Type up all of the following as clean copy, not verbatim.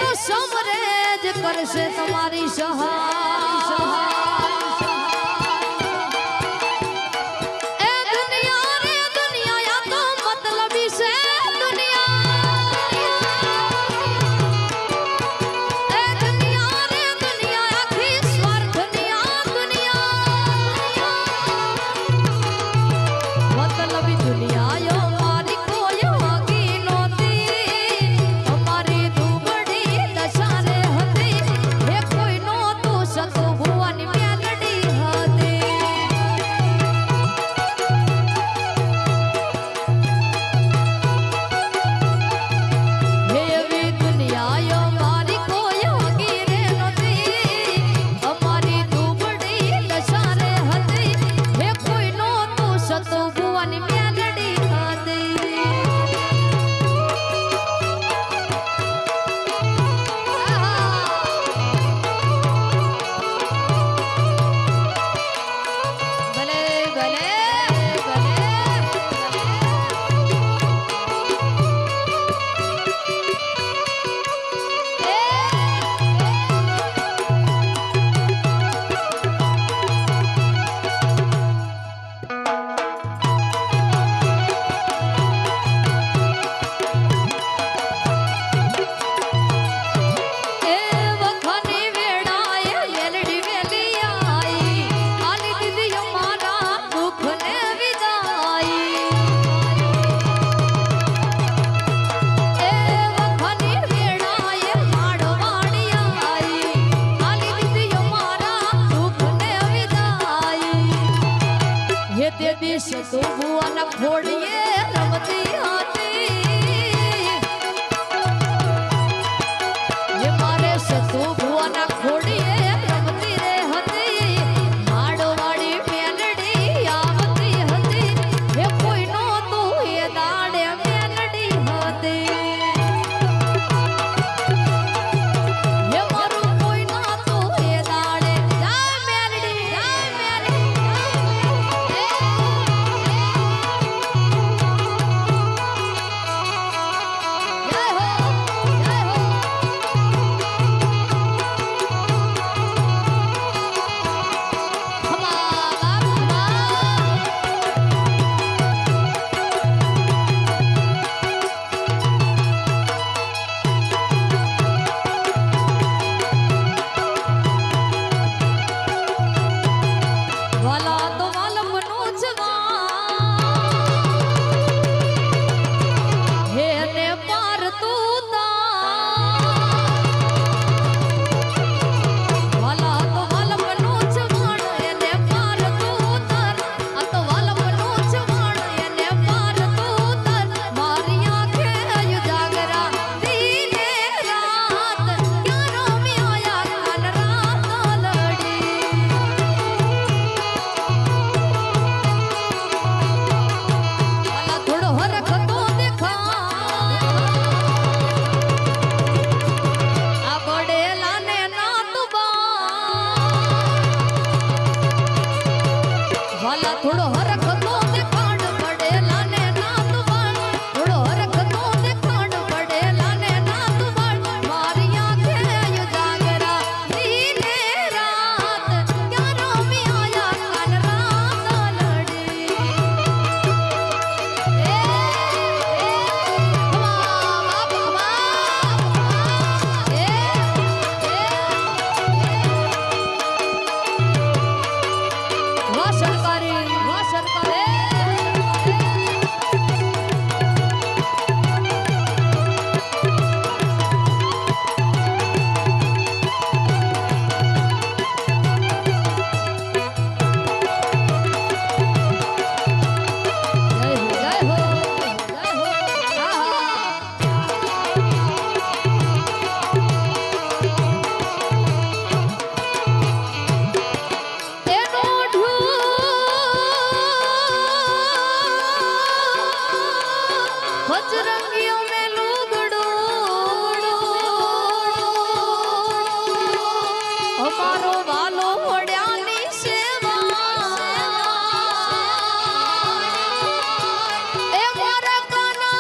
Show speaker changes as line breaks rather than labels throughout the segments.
તો સમરેજ કરશે તમારી સહાય તો ભુવાના ખોડીએ રમતી હતી એ મારે સતો ભુવાના ખોડીએ રમતી રે હતી માડવાડી મેલડી આવતી હતી એ કોઈનો તું એ દાડે મેલડી હતી એ મારું કોઈનો તું એ દાડે જા મેલડી થોડો હરખ તો દેખાડ પડેલા ને નાત બાળ થોડો હરખ તો દેખાડ પડેલા ને નાત બાળ મારી આંખે જાગરા દીને રાત ક્યાં રમી આયા કાન રાત લડી बजरंगियों में लुगड़ो हमारो वालो होड्यानी सेवा ए मारा काना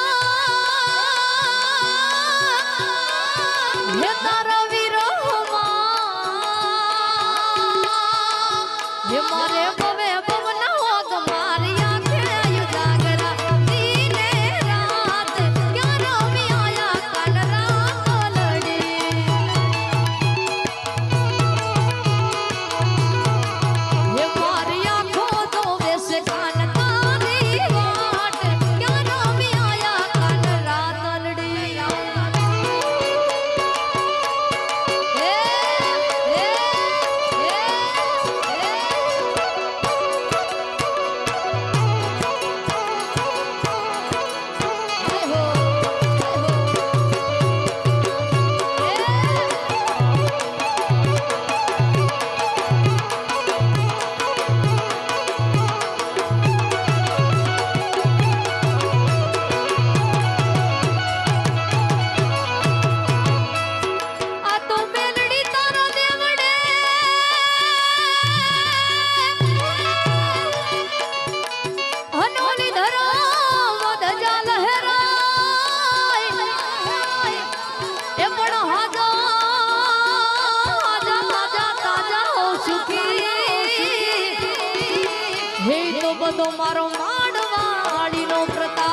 મારો માંડવાડીનો પ્રતાપ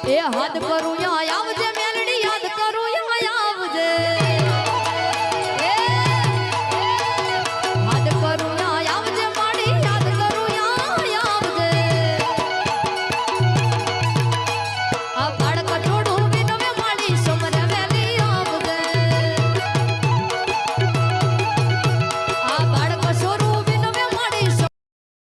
એ હાથ કરું યા આવજે મેલડી યાદ કરું યા આવજે